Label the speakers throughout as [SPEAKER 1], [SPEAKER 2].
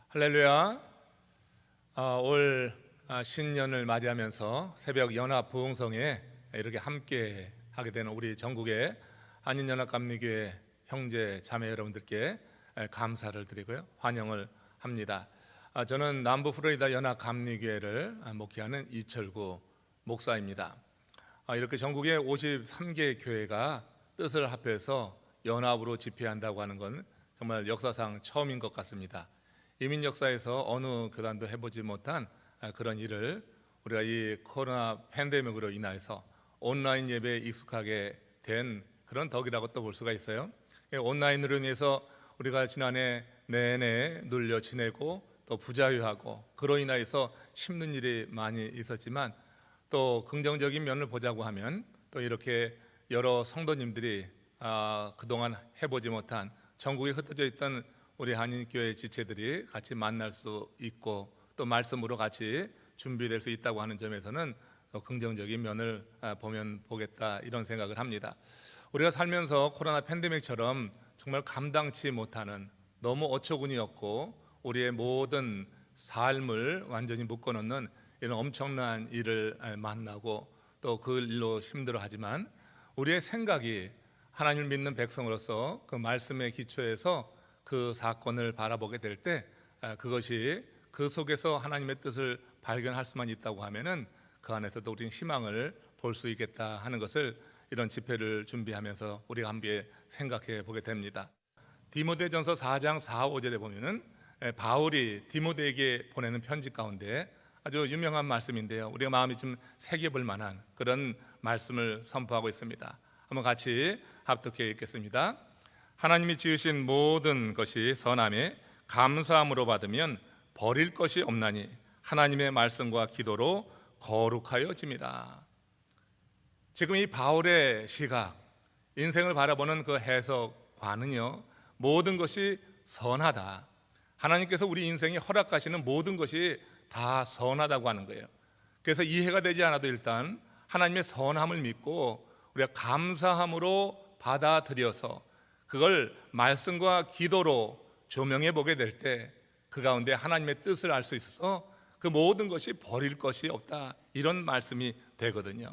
[SPEAKER 1] 할렐루야. 올 신년을 맞이하면서 새벽 연합 부흥성에 이렇게 함께 하게 되는 우리 전국의 한인연합감리교회 형제 자매 여러분들께 감사를 드리고요, 환영을 합니다. 저는 남부 플로리다 연합감리교회를 목회하는 이철구 목사입니다. 이렇게 전국의 53개 교회가 뜻을 합해서 연합으로 집회한다고 하는 건 정말 역사상 처음인 것 같습니다. 이민 역사에서 어느 교단도 해보지 못한 그런 일을 우리가 이 코로나 팬데믹으로 인해서 온라인 예배에 익숙하게 된 그런 덕이라고 또 볼 수가 있어요. 온라인으로 인해서 우리가 지난해 내내 눌려 지내고 또 부자유하고 그로 인해서 힘든 일이 많이 있었지만, 또 긍정적인 면을 보자고 하면 또 이렇게 여러 성도님들이 그동안 해보지 못한 전국에 흩어져 있던 우리 한인교회 지체들이 같이 만날 수 있고 또 말씀으로 같이 준비될 수 있다고 하는 점에서는 긍정적인 면을 보면 보겠다, 이런 생각을 합니다. 우리가 살면서 코로나 팬데믹처럼 정말 감당치 못하는 너무 어처구니없고 우리의 모든 삶을 완전히 묶어놓는 이런 엄청난 일을 만나고 또 그 일로 힘들어하지만, 우리의 생각이 하나님을 믿는 백성으로서 그 말씀의 기초에서 그 사건을 바라보게 될 때 그것이 그 속에서 하나님의 뜻을 발견할 수만 있다고 하면은 그 안에서도 우리는 희망을 볼 수 있겠다 하는 것을 이런 집회를 준비하면서 우리가 함께 생각해 보게 됩니다. 디모데전서 4장 4, 5절에 보면은 바울이 디모데에게 보내는 편지 가운데 아주 유명한 말씀인데요, 우리가 마음이 좀 새겨볼 만한 그런 말씀을 선포하고 있습니다. 한번 같이 합독해 읽겠습니다. 하나님이 지으신 모든 것이 선함에 감사함으로 받으면 버릴 것이 없나니 하나님의 말씀과 기도로 거룩하여짐이라. 지금 이 바울의 시각, 인생을 바라보는 그 해석과는요, 모든 것이 선하다, 하나님께서 우리 인생에 허락하시는 모든 것이 다 선하다고 하는 거예요. 그래서 이해가 되지 않아도 일단 하나님의 선함을 믿고 우리가 감사함으로 받아들여서 그걸 말씀과 기도로 조명해 보게 될 때 그 가운데 하나님의 뜻을 알 수 있어서 그 모든 것이 버릴 것이 없다, 이런 말씀이 되거든요.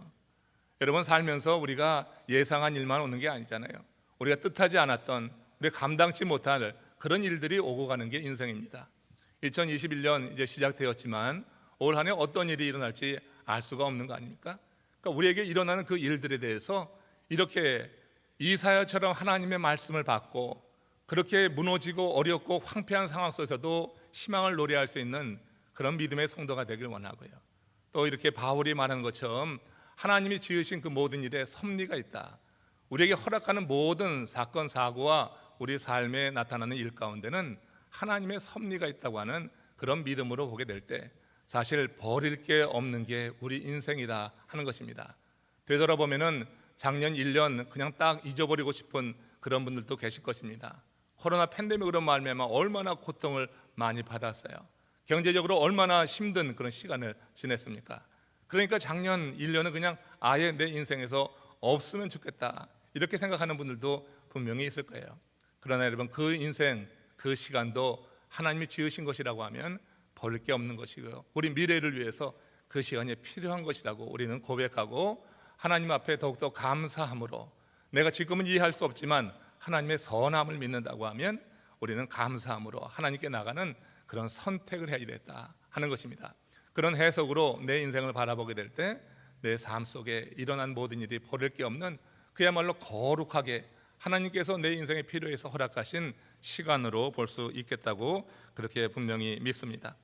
[SPEAKER 1] 여러분, 살면서 우리가 예상한 일만 오는 게 아니잖아요. 우리가 뜻하지 않았던, 우리가 감당치 못할 그런 일들이 오고 가는 게 인생입니다. 2021년 이제 시작되었지만 올 한 해 어떤 일이 일어날지 알 수가 없는 거 아닙니까? 그러니까 우리에게 일어나는 그 일들에 대해서 이렇게 이사야처럼 하나님의 말씀을 받고 그렇게 무너지고 어렵고 황폐한 상황 속에서도 희망을 노래할 수 있는 그런 믿음의 성도가 되길 원하고요, 또 이렇게 바울이 말하는 것처럼 하나님이 지으신 그 모든 일에 섭리가 있다, 우리에게 허락하는 모든 사건 사고와 우리 삶에 나타나는 일 가운데는 하나님의 섭리가 있다고 하는 그런 믿음으로 보게 될 때 사실 버릴 게 없는 게 우리 인생이다 하는 것입니다. 되돌아보면은 작년 1년 그냥 딱 잊어버리고 싶은 그런 분들도 계실 것입니다. 코로나 팬데믹으로 말미암아 얼마나 고통을 많이 받았어요. 경제적으로 얼마나 힘든 그런 시간을 지냈습니까? 그러니까 작년 1년은 그냥 아예 내 인생에서 없으면 좋겠다, 이렇게 생각하는 분들도 분명히 있을 거예요. 그러나 여러분, 그 인생, 그 시간도 하나님이 지으신 것이라고 하면 버릴 게 없는 것이고요, 우리 미래를 위해서 그 시간이 필요한 것이라고 우리는 고백하고 하나님 앞에 더욱더 감사함으로, 내가 지금은 이해할 수 없지만 하나님의 선함을 믿는다고 하면 우리는 감사함으로 하나님께 나가는 그런 선택을 해야 되겠다 하는 것입니다. 그런 해석으로 내 인생을 바라보게 될 때 내 삶 속에 일어난 모든 일이 버릴 게 없는 그야말로 거룩하게 하나님께서 내 인생에 필요해서 허락하신 시간으로 볼 수 있겠다고 그렇게 분명히 믿습니다.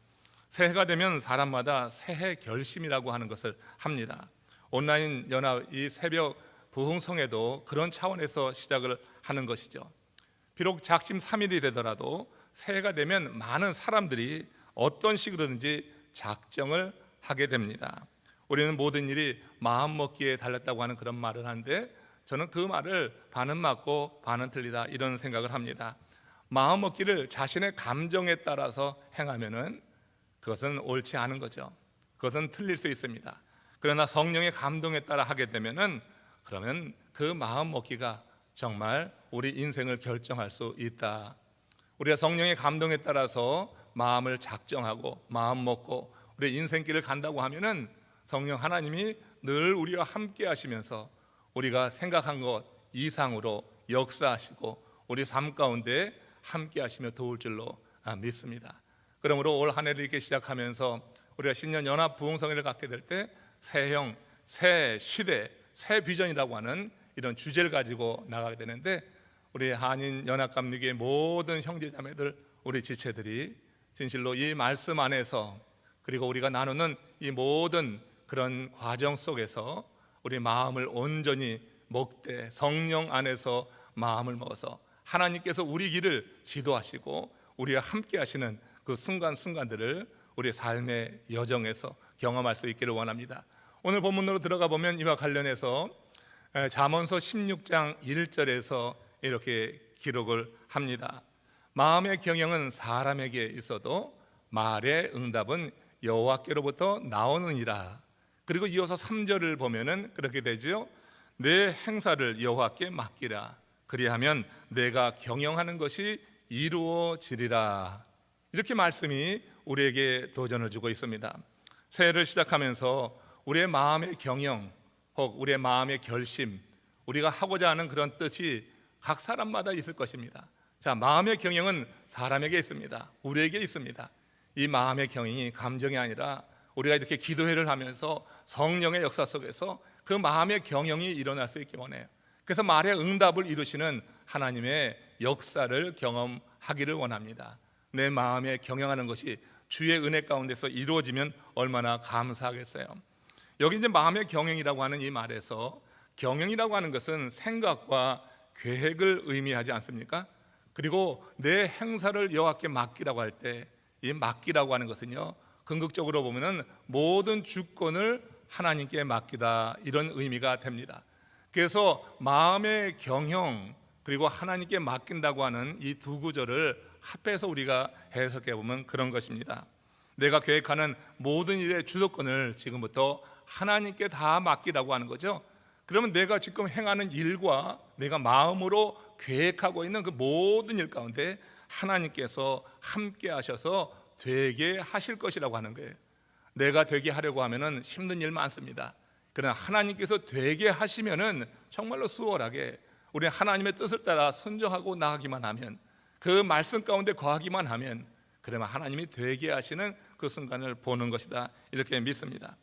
[SPEAKER 1] 새해가 되면 사람마다 새해 결심이라고 하는 것을 합니다. 온라인 연합 이 새벽 부흥성에도 그런 차원에서 시작을 하는 것이죠. 비록 작심 3일이 되더라도 새해가 되면 많은 사람들이 어떤 식으로든지 작정을 하게 됩니다. 우리는 모든 일이 마음먹기에 달렸다고 하는 그런 말을 하는데, 저는 그 말을 반은 맞고 반은 틀리다, 이런 생각을 합니다. 마음먹기를 자신의 감정에 따라서 행하면은 그것은 옳지 않은 거죠. 그것은 틀릴 수 있습니다. 그러나 성령의 감동에 따라 하게 되면은 그러면 그 마음먹기가 정말 우리 인생을 결정할 수 있다. 우리가 성령의 감동에 따라서 마음을 작정하고 마음 먹고 우리 인생길을 간다고 하면은 성령 하나님이 늘 우리와 함께 하시면서 우리가 생각한 것 이상으로 역사하시고 우리 삶 가운데 함께 하시며 도울 줄로 믿습니다. 그러므로 올 한 해를 이렇게 시작하면서 우리가 신년 연합 부흥성회를 갖게 될 때 새형, 새 시대, 새 비전이라고 하는 이런 주제를 가지고 나가게 되는데, 우리 한인 연합감리교의 모든 형제자매들, 우리 지체들이 진실로 이 말씀 안에서, 그리고 우리가 나누는 이 모든 그런 과정 속에서 우리 마음을 온전히 먹되 성령 안에서 마음을 먹어서 하나님께서 우리 길을 지도하시고 우리와 함께 하시는 그 순간순간들을 우리 삶의 여정에서 경험할 수 있기를 원합니다. 오늘 본문으로 들어가 보면 이와 관련해서 잠언서 16장 1절에서 이렇게 기록을 합니다. 마음의 경영은 사람에게 있어도 말의 응답은 여호와께로부터 나오느니라. 그리고 이어서 3절을 보면은 그렇게 되죠. 내 행사를 여호와께 맡기라. 그리하면 내가 경영하는 것이 이루어지리라. 이렇게 말씀이 우리에게 도전을 주고 있습니다. 새해를 시작하면서 우리의 마음의 경영, 혹 우리의 마음의 결심, 우리가 하고자 하는 그런 뜻이 각 사람마다 있을 것입니다. 자, 마음의 경영은 사람에게 있습니다. 우리에게 있습니다. 이 마음의 경영이 감정이 아니라 우리가 이렇게 기도회를 하면서 성령의 역사 속에서 그 마음의 경영이 일어날 수 있기 원해요. 그래서 말의 응답을 이루시는 하나님의 역사를 경험하기를 원합니다. 내 마음에 경영하는 것이 주의 은혜 가운데서 이루어지면 얼마나 감사하겠어요. 여기 이제 마음의 경영이라고 하는 이 말에서 경영이라고 하는 것은 생각과 계획을 의미하지 않습니까? 그리고 내 행사를 여호와께 맡기라고 할 때 이 맡기라고 하는 것은요, 궁극적으로 보면은 모든 주권을 하나님께 맡기다, 이런 의미가 됩니다. 그래서 마음의 경영 그리고 하나님께 맡긴다고 하는 이 두 구절을 합해서 우리가 해석해 보면 그런 것입니다. 내가 계획하는 모든 일의 주도권을 지금부터 하나님께 다 맡기라고 하는 거죠. 그러면 내가 지금 행하는 일과 내가 마음으로 계획하고 있는 그 모든 일 가운데 하나님께서 함께 하셔서 되게 하실 것이라고 하는 거예요. 내가 되게 하려고 하면은 힘든 일 많습니다. 그러나 하나님께서 되게 하시면은 정말로 수월하게 우리 하나님의 뜻을 따라 순종하고 나가기만 하면, 그 말씀 가운데 거하기만 하면, 그러면 하나님이 되게 하시는 그 순간을 보는 것이다, 이렇게 믿습니다.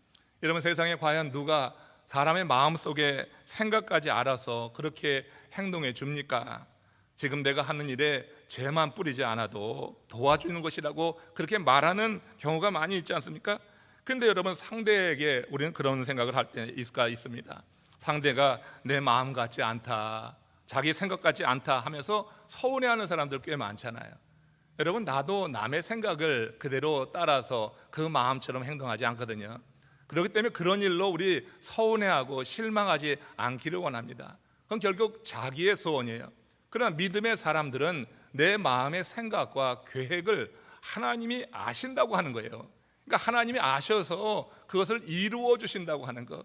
[SPEAKER 1] 여러분, 세상에 과연 누가 사람의 마음속에 생각까지 알아서 그렇게 행동해 줍니까? 지금 내가 하는 일에 죄만 뿌리지 않아도 도와주는 것이라고 그렇게 말하는 경우가 많이 있지 않습니까? 그런데 여러분, 상대에게 우리는 그런 생각을 할 때가 있습니다. 상대가 내 마음 같지 않다, 자기 생각 같지 않다 하면서 서운해하는 사람들 꽤 많잖아요. 여러분, 나도 남의 생각을 그대로 따라서 그 마음처럼 행동하지 않거든요. 그렇기 때문에 그런 일로 우리 서운해하고 실망하지 않기를 원합니다. 그건 결국 자기의 소원이에요. 그러나 믿음의 사람들은 내 마음의 생각과 계획을 하나님이 아신다고 하는 거예요. 그러니까 하나님이 아셔서 그것을 이루어 주신다고 하는 것.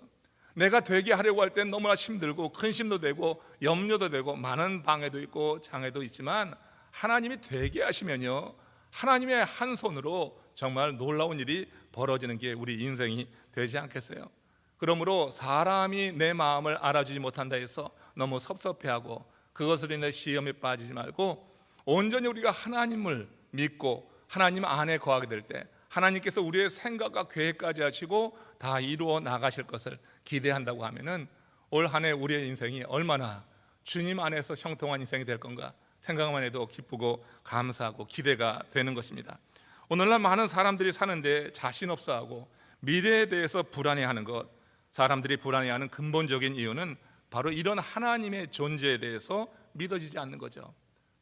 [SPEAKER 1] 내가 되게 하려고 할 땐 너무나 힘들고 근심도 되고 염려도 되고 많은 방해도 있고 장애도 있지만, 하나님이 되게 하시면요, 하나님의 한 손으로 정말 놀라운 일이 벌어지는 게 우리 인생이 되지 않겠어요? 그러므로 사람이 내 마음을 알아주지 못한다 해서 너무 섭섭해하고 그것으로 인해 시험에 빠지지 말고, 온전히 우리가 하나님을 믿고 하나님 안에 거하게 될 때 하나님께서 우리의 생각과 계획까지 하시고 다 이루어 나가실 것을 기대한다고 하면은 올 한 해 우리의 인생이 얼마나 주님 안에서 형통한 인생이 될 건가 생각만 해도 기쁘고 감사하고 기대가 되는 것입니다. 오늘날 많은 사람들이 사는데 자신 없어하고 미래에 대해서 불안해하는 것, 사람들이 불안해하는 근본적인 이유는 바로 이런 하나님의 존재에 대해서 믿어지지 않는 거죠.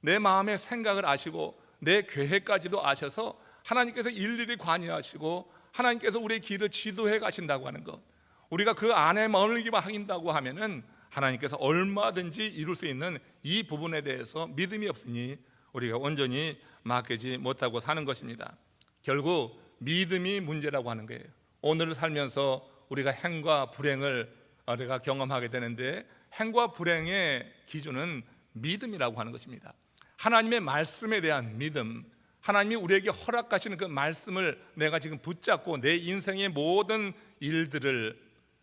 [SPEAKER 1] 내 마음의 생각을 아시고 내 계획까지도 아셔서 하나님께서 일일이 관여하시고 하나님께서 우리의 길을 지도해 가신다고 하는 것, 우리가 그 안에 머물기만 하긴다고 하면은 하나님께서 얼마든지 이룰 수 있는 이 부분에 대해서 믿음이 없으니 우리가 온전히 맡기지 못하고 사는 것입니다. 결국 믿음이 문제라고 하는 거예요. 오늘을 살면서 우리가 행과 불행을 우리가 경험하게 되는데, 행과 불행의 기준은 믿음이라고 하는 것입니다. 하나님의 말씀에 대한 믿음, 하나님이 우리에게 허락하시는 그 말씀을 내가 지금 붙잡고 내 인생의 모든 일들을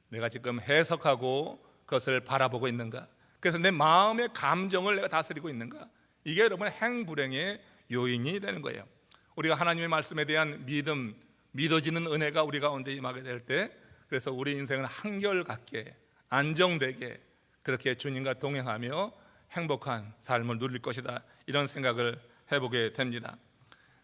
[SPEAKER 1] 내가 지금 해석하고 그것을 바라보고 있는가, 그래서 내 마음의 감정을 내가 다스리고 있는가, 이게 여러분 행불행의 요인이 되는 거예요. 우리가 하나님의 말씀에 대한 믿음, 믿어지는 은혜가 우리 가운데 임하게 될 때, 그래서 우리 인생은 한결같게 안정되게 그렇게 주님과 동행하며 행복한 삶을 누릴 것이다, 이런 생각을 해보게 됩니다.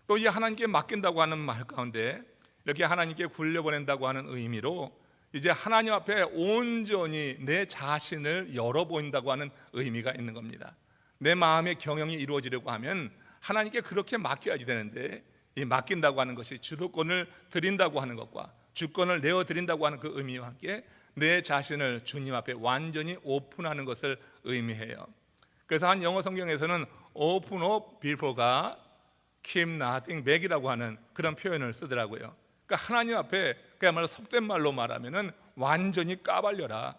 [SPEAKER 1] 또 이 하나님께 맡긴다고 하는 말 가운데 이렇게 하나님께 굴려보낸다고 하는 의미로 이제 하나님 앞에 온전히 내 자신을 열어보인다고 하는 의미가 있는 겁니다. 내 마음의 경영이 이루어지려고 하면 하나님께 그렇게 맡겨야지 되는데, 이 맡긴다고 하는 것이 주도권을 드린다고 하는 것과 주권을 내어드린다고 하는 그 의미와 함께 내 자신을 주님 앞에 완전히 오픈하는 것을 의미해요. 그래서 한 영어 성경에서는 open up before가 keep nothing back이라고 하는 그런 표현을 쓰더라고요. 그러니까 하나님 앞에 그야말로 속된 말로 말하면은 완전히 까발려라,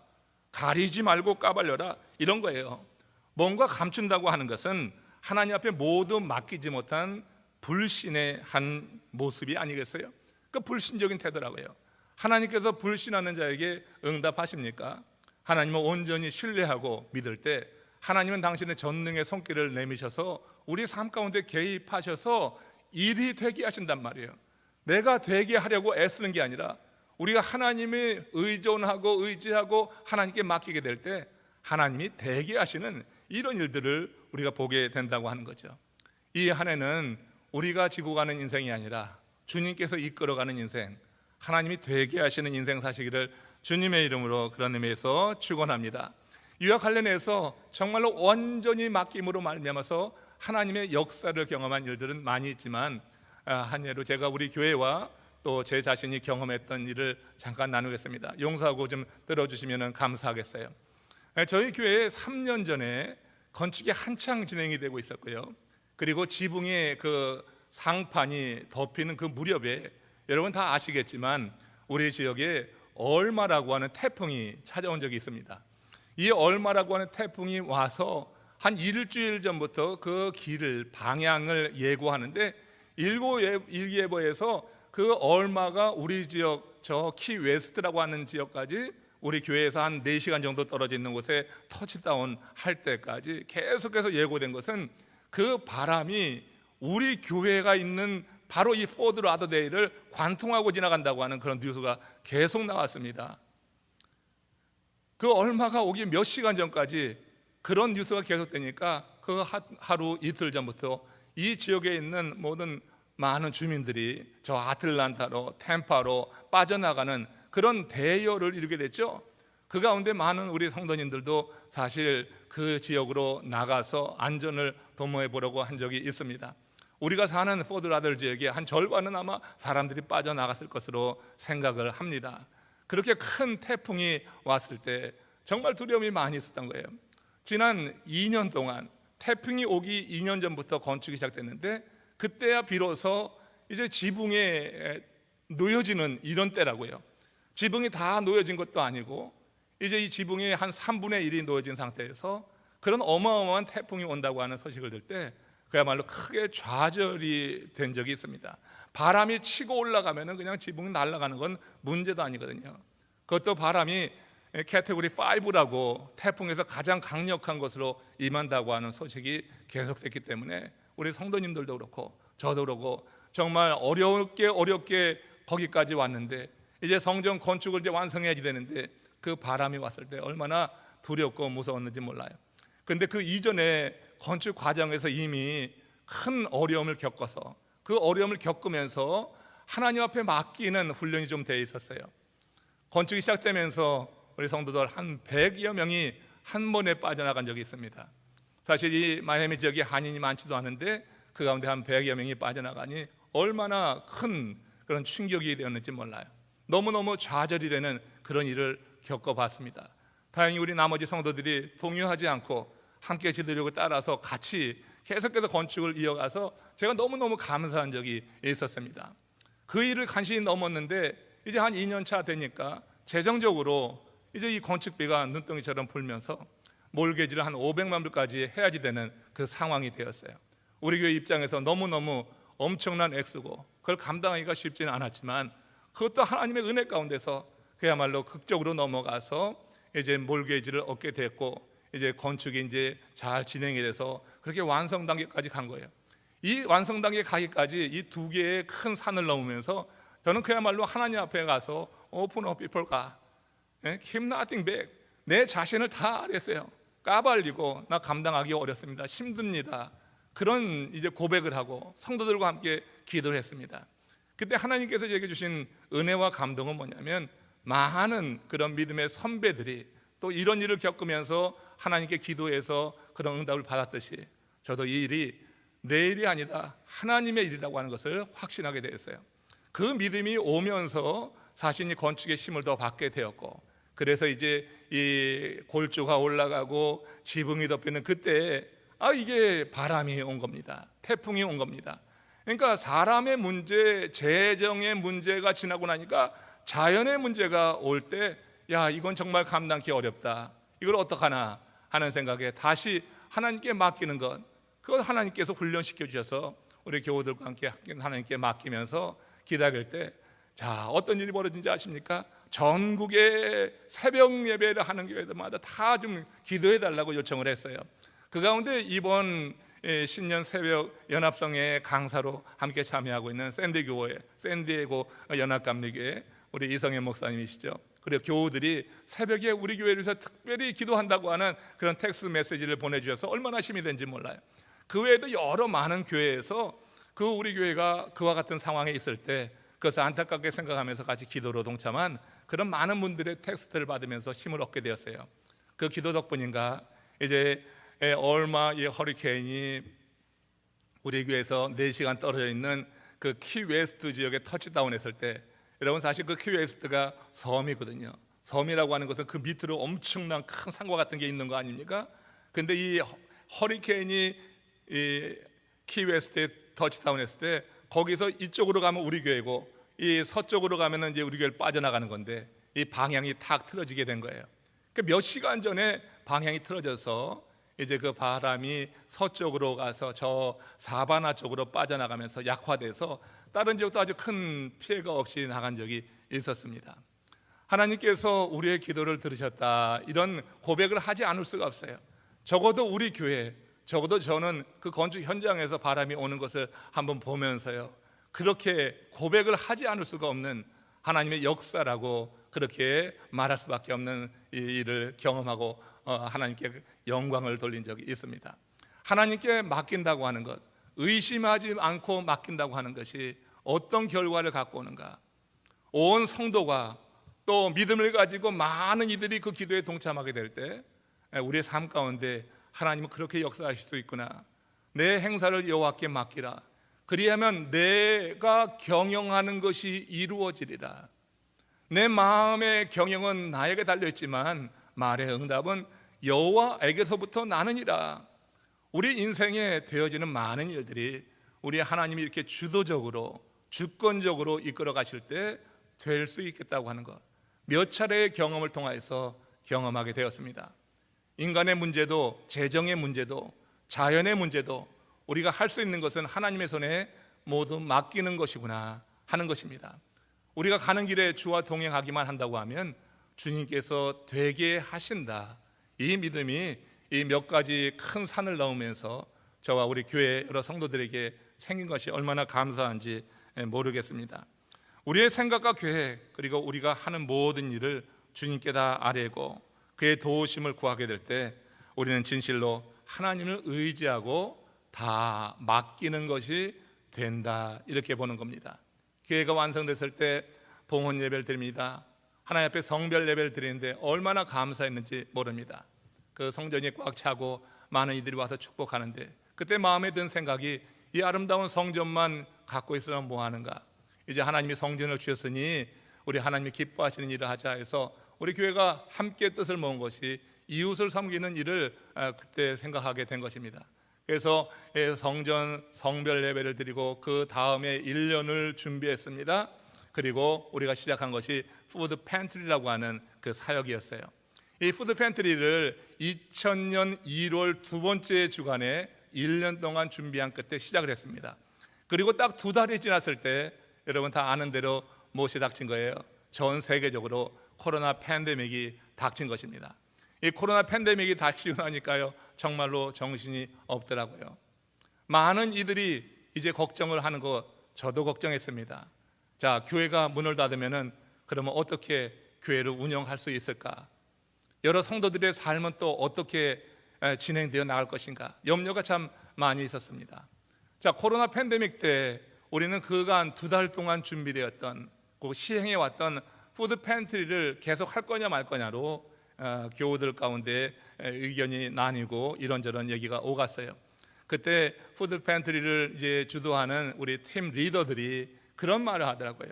[SPEAKER 1] 가리지 말고 까발려라, 이런 거예요. 뭔가 감춘다고 하는 것은 하나님 앞에 모두 맡기지 못한 불신의 한 모습이 아니겠어요? 그 불신적인 태도라고요. 하나님께서 불신하는 자에게 응답하십니까? 하나님을 온전히 신뢰하고 믿을 때 하나님은 당신의 전능의 손길을 내미셔서 우리 삶 가운데 개입하셔서 일이 되게 하신단 말이에요. 내가 되게 하려고 애쓰는 게 아니라 우리가 하나님이 의존하고 의지하고 하나님께 맡기게 될 때 하나님이 되게 하시는 이런 일들을 우리가 보게 된다고 하는 거죠. 이 한 해는 우리가 지고 가는 인생이 아니라 주님께서 이끌어가는 인생, 하나님이 되게 하시는 인생 사시기를 주님의 이름으로 그런 의미에서 축원합니다. 이와 관련해서 정말로 완전히 맡김으로 말미암아서 하나님의 역사를 경험한 일들은 많이 있지만, 한 예로 제가 우리 교회와 또 제 자신이 경험했던 일을 잠깐 나누겠습니다. 용서하고 좀 들어주시면 감사하겠어요. 저희 교회에 3년 전에 건축이 한창 진행이 되고 있었고요. 그리고 지붕의 그 상판이 덮이는 그 무렵에 여러분 다 아시겠지만 우리 지역에 얼마라고 하는 태풍이 찾아온 적이 있습니다. 이 얼마라고 하는 태풍이 와서 한 일주일 전부터 그 길을 방향을 예고하는데 일기예보에서 그 얼마가 우리 지역 저 키 웨스트라고 하는 지역까지 우리 교회에서 한 4시간 정도 떨어져 있는 곳에 터치다운 할 때까지 계속해서 예고된 것은 그 바람이 우리 교회가 있는 바로 이 포드 라더데일을 관통하고 지나간다고 하는 그런 뉴스가 계속 나왔습니다. 그 얼마가 오기 몇 시간 전까지 그런 뉴스가 계속되니까 그 하루 이틀 전부터 이 지역에 있는 모든 많은 주민들이 저 아틀란타로 템파로 빠져나가는 그런 대열을 이루게 됐죠. 그 가운데 많은 우리 성도님들도 사실 그 지역으로 나가서 안전을 도모해 보려고 한 적이 있습니다. 우리가 사는 포드라들 지역의 한 절반은 아마 사람들이 빠져나갔을 것으로 생각을 합니다. 그렇게 큰 태풍이 왔을 때 정말 두려움이 많이 있었던 거예요. 지난 2년 동안 태풍이 오기 2년 전부터 건축이 시작됐는데 그때야 비로소 이제 지붕에 놓여지는 이런 때라고요. 지붕이 다 놓여진 것도 아니고 이제 이 지붕이 한 3분의 1이 놓여진 상태에서 그런 어마어마한 태풍이 온다고 하는 소식을 들 때 그야말로 크게 좌절이 된 적이 있습니다. 바람이 치고 올라가면 그냥 지붕이 날아가는 건 문제도 아니거든요. 그것도 바람이 캐테고리 5라고 태풍에서 가장 강력한 것으로 임한다고 하는 소식이 계속됐기 때문에 우리 성도님들도 그렇고 저도 그렇고 정말 어렵게 거기까지 왔는데 이제 성전 건축을 이제 완성해야지 되는데 그 바람이 왔을 때 얼마나 두렵고 무서웠는지 몰라요. 근데 그 이전에 건축 과정에서 이미 큰 어려움을 겪어서 그 어려움을 겪으면서 하나님 앞에 맡기는 훈련이 좀 돼 있었어요. 건축이 시작되면서 우리 성도들 한 100여 명이 한 번에 빠져나간 적이 있습니다. 사실 이 마이애미 지역에 한인이 많지도 않은데 그 가운데 한 100여 명이 빠져나가니 얼마나 큰 그런 충격이 되었는지 몰라요. 너무너무 좌절이 되는 그런 일을 겪어봤습니다. 다행히 우리 나머지 성도들이 동요하지 않고 함께 지도력을 따라서 같이 계속해서 건축을 이어가서 제가 너무너무 감사한 적이 있었습니다. 그 일을 간신히 넘었는데 이제 한 2년 차 되니까 재정적으로 이제 이 건축비가 눈덩이처럼 불면서 몰개지를 한 500만 불까지 해야지 되는 그 상황이 되었어요. 우리 교회 입장에서 너무너무 엄청난 액수고 그걸 감당하기가 쉽지는 않았지만 그것도 하나님의 은혜 가운데서 그야말로 극적으로 넘어가서 이제 몰개지를 얻게 됐고 이제 건축이 이제 잘 진행이 돼서 그렇게 완성 단계까지 간 거예요. 이 완성 단계 가기까지 이 두 개의 큰 산을 넘으면서 저는 그야말로 하나님 앞에 가서 Open up before God, keep nothing back. 내 자신을 다 아랬어요. 까발리고 나 감당하기 어렵습니다. 힘듭니다. 그런 이제 고백을 하고 성도들과 함께 기도를 했습니다. 그때 하나님께서 제게 주신 은혜와 감동은 뭐냐면 많은 그런 믿음의 선배들이 또 이런 일을 겪으면서 하나님께 기도해서 그런 응답을 받았듯이 저도 이 일이 내 일이 아니다 하나님의 일이라고 하는 것을 확신하게 되었어요. 그 믿음이 오면서 자신이 건축의 힘을 더 받게 되었고 그래서 이제 이 골조가 올라가고 지붕이 덮이는 그때 이게 바람이 온 겁니다. 태풍이 온 겁니다. 그러니까 사람의 문제, 재정의 문제가 지나고 나니까 자연의 문제가 올 때 이건 정말 감당하기 어렵다. 이걸 어떡하나 하는 생각에 다시 하나님께 맡기는 것, 그걸 하나님께서 훈련시켜 주셔서 우리 교우들과 함께 하나님께 맡기면서 기다릴 때 어떤 일이 벌어진지 아십니까? 전국에 새벽 예배를 하는 교회들마다 다 좀 기도해 달라고 요청을 했어요. 그 가운데 이번 신년 새벽 연합성의 강사로 함께 참여하고 있는 샌디에고 연합감리교회 우리 이성현 목사님이시죠. 그리고 교우들이 새벽에 우리 교회를 위해서 특별히 기도한다고 하는 그런 텍스트 메시지를 보내주셔서 얼마나 힘이 된지 몰라요. 그 외에도 여러 많은 교회에서 그 우리 교회가 그와 같은 상황에 있을 때 그것을 안타깝게 생각하면서 같이 기도로 동참한 그런 많은 분들의 텍스트를 받으면서 힘을 얻게 되었어요. 그 기도 덕분인가 이제 얼마 이 허리케인이 우리 교회에서 4시간 떨어져 있는 그 키웨스트 지역에 터치다운 했을 때 여러분 사실 그 키웨스트가 섬이거든요. 섬이라고 하는 것은 그 밑으로 엄청난 큰 산과 같은 게 있는 거 아닙니까? 근데 이 허리케인이 이 키웨스트에 터치다운 했을 때 거기서 이쪽으로 가면 우리 교회고 이 서쪽으로 가면은 이제 우리 교회를 빠져나가는 건데 이 방향이 탁 틀어지게 된 거예요. 그러니까 몇 시간 전에 방향이 틀어져서 이제 그 바람이 서쪽으로 가서 저 사바나 쪽으로 빠져나가면서 약화돼서 다른 지역도 아주 큰 피해가 없이 나간 적이 있었습니다. 하나님께서 우리의 기도를 들으셨다 이런 고백을 하지 않을 수가 없어요. 적어도 우리 교회, 적어도 저는 그 건축 현장에서 바람이 오는 것을 한번 보면서요 그렇게 고백을 하지 않을 수가 없는 하나님의 역사라고 그렇게 말할 수밖에 없는 이 일을 경험하고 하나님께 영광을 돌린 적이 있습니다. 하나님께 맡긴다고 하는 것, 의심하지 않고 맡긴다고 하는 것이 어떤 결과를 갖고 오는가. 온 성도가 또 믿음을 가지고 많은 이들이 그 기도에 동참하게 될 때 우리의 삶 가운데 하나님은 그렇게 역사하실 수 있구나. 내 행사를 여호와께 맡기라. 그리하면 내가 경영하는 것이 이루어지리라. 내 마음의 경영은 나에게 달려있지만 말의 응답은 여호와에게서부터 나느니라. 우리 인생에 되어지는 많은 일들이 우리 하나님이 이렇게 주도적으로 주권적으로 이끌어 가실 때 될 수 있겠다고 하는 것, 몇 차례의 경험을 통해서 경험하게 되었습니다. 인간의 문제도 재정의 문제도 자연의 문제도 우리가 할 수 있는 것은 하나님의 손에 모두 맡기는 것이구나 하는 것입니다. 우리가 가는 길에 주와 동행하기만 한다고 하면 주님께서 되게 하신다, 이 믿음이 이 몇 가지 큰 산을 넘으면서 저와 우리 교회 여러 성도들에게 생긴 것이 얼마나 감사한지 모르겠습니다. 우리의 생각과 계획 그리고 우리가 하는 모든 일을 주님께 다 아뢰고 그의 도우심을 구하게 될 때 우리는 진실로 하나님을 의지하고 다 맡기는 것이 된다, 이렇게 보는 겁니다. 교회가 완성됐을 때 봉헌 예배를 드립니다. 하나님 앞에 성별 예배를 드리는데 얼마나 감사했는지 모릅니다. 그 성전이 꽉 차고 많은 이들이 와서 축복하는데 그때 마음에 든 생각이 이 아름다운 성전만 갖고 있으면 뭐하는가. 이제 하나님이 성전을 주셨으니 우리 하나님이 기뻐하시는 일을 하자 해서 우리 교회가 함께 뜻을 모은 것이 이웃을 섬기는 일을 그때 생각하게 된 것입니다. 그래서 성전 성별 예배를 드리고 그 다음에 1년을 준비했습니다. 그리고 우리가 시작한 것이 푸드 팬트리라고 하는 그 사역이었어요. 이 푸드 팬트리를 2000년 1월 두 번째 주간에 1년 동안 준비한 끝에 시작을 했습니다. 그리고 딱 2달이 지났을 때 여러분 다 아는 대로 무엇이 닥친 거예요? 전 세계적으로 코로나 팬데믹이 닥친 것입니다. 이 코로나 팬데믹이 닥치고 나니까요, 정말로 정신이 없더라고요. 많은 이들이 이제 걱정을 하는 거 저도 걱정했습니다. 자, 교회가 문을 닫으면은 그러면 어떻게 교회를 운영할 수 있을까? 여러 성도들의 삶은 또 어떻게 진행되어 나갈 것인가? 염려가 참 많이 있었습니다. 자, 코로나 팬데믹 때 우리는 그간 2달 동안 준비되었던 그 시행해 왔던 푸드 팬트리를 계속 할 거냐 말 거냐로 교우들 가운데 의견이 나뉘고 이런저런 얘기가 오갔어요. 그때 푸드 팬트리를 이제 주도하는 우리 팀 리더들이 그런 말을 하더라고요.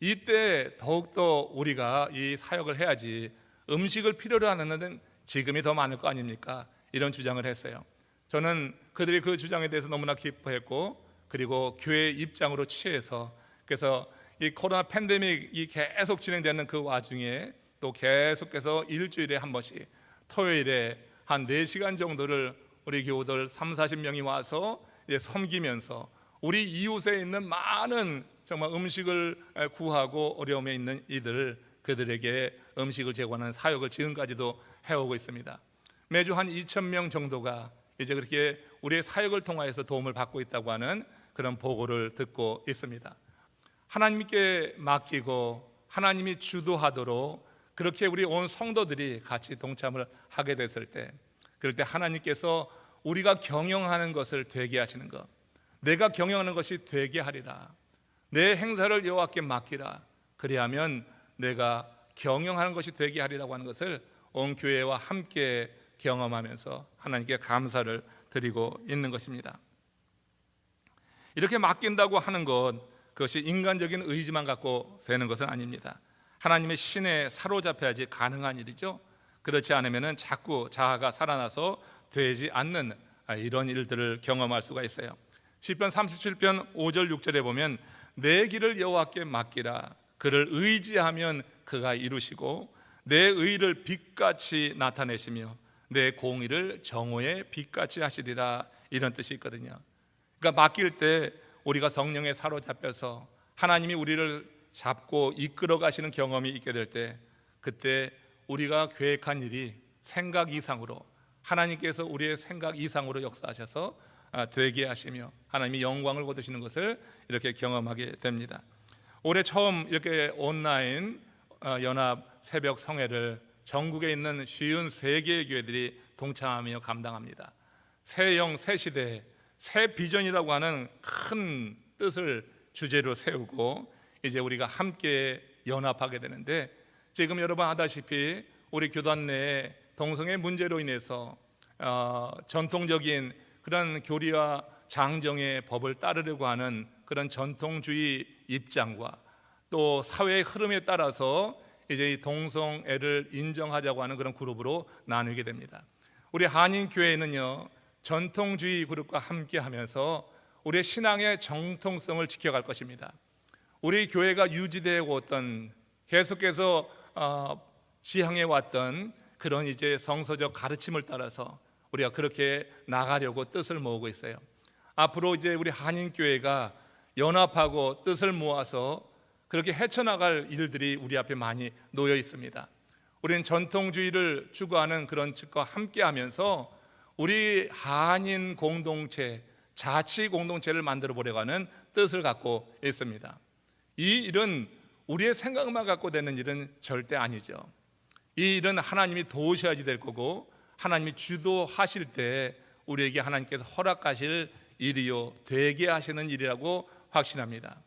[SPEAKER 1] 이때 더욱더 우리가 이 사역을 해야지, 음식을 필요로 하는 데는 지금이 더 많을 거 아닙니까? 이런 주장을 했어요. 저는 그들이 그 주장에 대해서 너무나 기뻐했고, 그리고 교회의 입장으로 취해서, 그래서 이 코로나 팬데믹이 계속 진행되는 그 와중에 또 계속해서 일주일에 한 번씩 토요일에 한 4시간 정도를 우리 교우들 30-40명이 와서 이제 섬기면서 우리 이웃에 있는 많은 정말 음식을 구하고 어려움에 있는 그들에게 음식을 제공하는 사역을 지금까지도 해오고 있습니다. 매주 한 2,000명 정도가 이제 그렇게 우리의 사역을 통하여서 도움을 받고 있다고 하는 그런 보고를 듣고 있습니다. 하나님께 맡기고 하나님이 주도하도록 그렇게 우리 온 성도들이 같이 동참을 하게 됐을 때, 그럴 때 하나님께서 우리가 경영하는 것을 되게 하시는 것, 내가 경영하는 것이 되게 하리라, 내 행사를 여호와께 맡기라, 그리하면 내가 경영하는 것이 되게 하리라고 하는 것을 온 교회와 함께 경험하면서 하나님께 감사를 드리고 있는 것입니다. 이렇게 맡긴다고 하는 것, 그것이 인간적인 의지만 갖고 되는 것은 아닙니다. 하나님의 신에 사로잡혀야지 가능한 일이죠. 그렇지 않으면 자꾸 자아가 살아나서 되지 않는 이런 일들을 경험할 수가 있어요. 시편 37편 5절 6절에 보면 내 길을 여호와께 맡기라, 그를 의지하면 그가 이루시고 내 의를 빛같이 나타내시며 내 공의를 정오의 빛같이 하시리라, 이런 뜻이 있거든요. 그러니까 맡길 때 우리가 성령에 사로잡혀서 하나님이 우리를 잡고 이끌어 가시는 경험이 있게 될 때, 그때 우리가 계획한 일이 생각 이상으로, 하나님께서 우리의 생각 이상으로 역사하셔서 되게 하시며 하나님이 영광을 거두시는 것을 이렇게 경험하게 됩니다. 올해 처음 이렇게 온라인 연합 새벽 성회를 전국에 있는 53개의 교회들이 동참하며 감당합니다. 새 영, 새 시대, 새 비전이라고 하는 큰 뜻을 주제로 세우고 이제 우리가 함께 연합하게 되는데, 지금 여러분 아다시피 우리 교단 내에 동성애 문제로 인해서 전통적인 그런 교리와 장정의 법을 따르려고 하는 그런 전통주의 입장과 또 사회의 흐름에 따라서 이제 이 동성애를 인정하자고 하는 그런 그룹으로 나누게 됩니다. 우리 한인교회는요, 전통주의 그룹과 함께 하면서 우리의 신앙의 정통성을 지켜갈 것입니다. 우리 교회가 유지되어 왔던, 계속해서 지향해 왔던 그런 이제 성서적 가르침을 따라서 우리가 그렇게 나가려고 뜻을 모으고 있어요. 앞으로 이제 우리 한인교회가 연합하고 뜻을 모아서 그렇게 헤쳐나갈 일들이 우리 앞에 많이 놓여 있습니다. 우리는 전통주의를 추구하는 그런 측과 함께하면서 우리 한인 공동체, 자치 공동체를 만들어 보려고 하는 뜻을 갖고 있습니다. 이 일은 우리의 생각만 갖고 되는 일은 절대 아니죠. 이 일은 하나님이 도우셔야지 될 거고, 하나님이 주도하실 때 우리에게 하나님께서 허락하실 일이요, 되게 하시는 일이라고 확신합니다.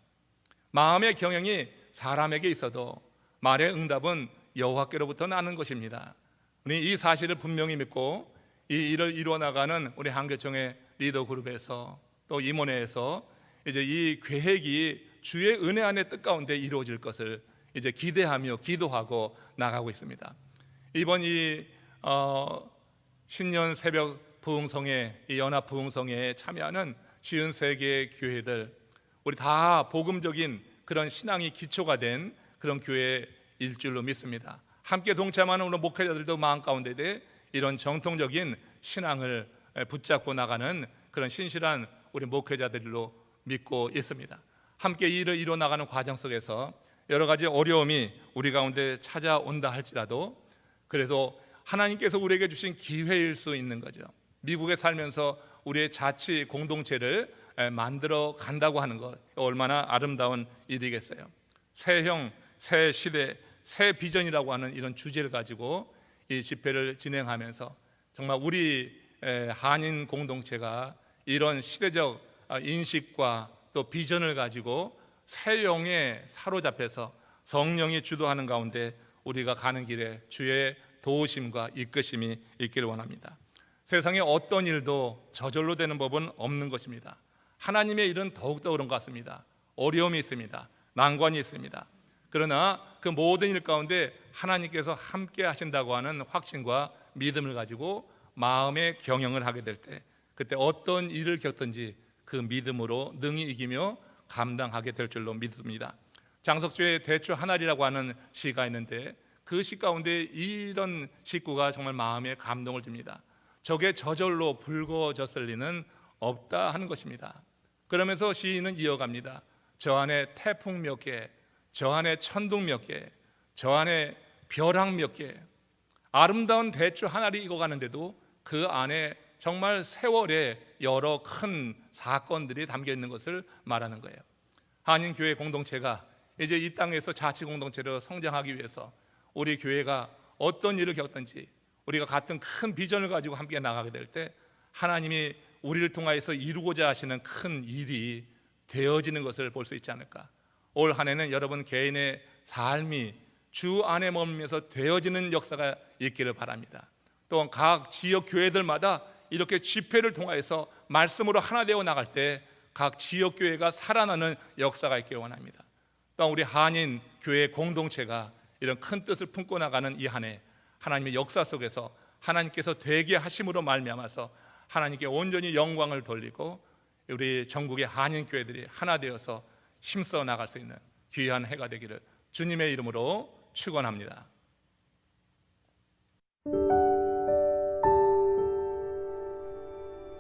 [SPEAKER 1] 마음의 경영이 사람에게 있어도 말의 응답은 여호와께로부터 나는 것입니다. 우리 이 사실을 분명히 믿고 이 일을 이루어 나가는 우리 한교총의 리더 그룹에서 또 임원회에서 이제 이 계획이 주의 은혜 안의 뜻 가운데 이루어질 것을 이제 기대하며 기도하고 나가고 있습니다. 이번 이 신년 새벽 부흥성회, 이 연합 부흥성회에 참여하는 53개의 교회들, 우리 다 복음적인 그런 신앙이 기초가 된 그런 교회일 줄로 믿습니다. 함께 동참하는 우리 목회자들도 마음 가운데 이런 정통적인 신앙을 붙잡고 나가는 그런 신실한 우리 목회자들로 믿고 있습니다. 함께 일을 이루어 나가는 과정 속에서 여러 가지 어려움이 우리 가운데 찾아온다 할지라도 그래도 하나님께서 우리에게 주신 기회일 수 있는 거죠. 미국에 살면서 우리의 자치 공동체를 만들어 간다고 하는 것 얼마나 아름다운 일이겠어요. 새형, 새 시대, 새 비전이라고 하는 이런 주제를 가지고 이 집회를 진행하면서 정말 우리 한인 공동체가 이런 시대적 인식과 또 비전을 가지고 새 영에 사로잡혀서 성령이 주도하는 가운데 우리가 가는 길에 주의 도우심과 이끄심이 있기를 원합니다. 세상에 어떤 일도 저절로 되는 법은 없는 것입니다. 하나님의 일은 더욱더 그런 것 같습니다. 어려움이 있습니다. 난관이 있습니다. 그러나 그 모든 일 가운데 하나님께서 함께 하신다고 하는 확신과 믿음을 가지고 마음의 경영을 하게 될 때 그때 어떤 일을 겪든지 그 믿음으로 능히 이기며 감당하게 될 줄로 믿습니다. 장석주의 대추 한 알이라고 하는 시가 있는데 그 시 가운데 이런 시구가 정말 마음에 감동을 줍니다. 적의 저절로 붉어졌을 리는 없다 하는 것입니다. 그러면서 시인은 이어갑니다. 저 안에 태풍 몇 개, 저 안에 천둥 몇 개, 저 안에 벼락 몇 개, 아름다운 대추 한 알이 익어가는데도 그 안에 정말 세월의 여러 큰 사건들이 담겨 있는 것을 말하는 거예요. 한인교회 공동체가 이제 이 땅에서 자치 공동체로 성장하기 위해서 우리 교회가 어떤 일을 겪든지 우리가 같은 큰 비전을 가지고 함께 나가게 될 때 하나님이 우리를 통하여서 이루고자 하시는 큰 일이 되어지는 것을 볼 수 있지 않을까. 올 한 해는 여러분 개인의 삶이 주 안에 머물면서 되어지는 역사가 있기를 바랍니다. 또한 각 지역 교회들마다 이렇게 집회를 통하여서 말씀으로 하나 되어 나갈 때 각 지역 교회가 살아나는 역사가 있기를 원합니다. 또한 우리 한인 교회 공동체가 이런 큰 뜻을 품고 나가는 이 한 해 하나님의 역사 속에서 하나님께서 되게 하심으로 말미암아서 하나님께 온전히 영광을 돌리고 우리 전국의 한인 교회들이 하나 되어서 힘써 나갈 수 있는 귀한 해가 되기를 주님의 이름으로 축원합니다.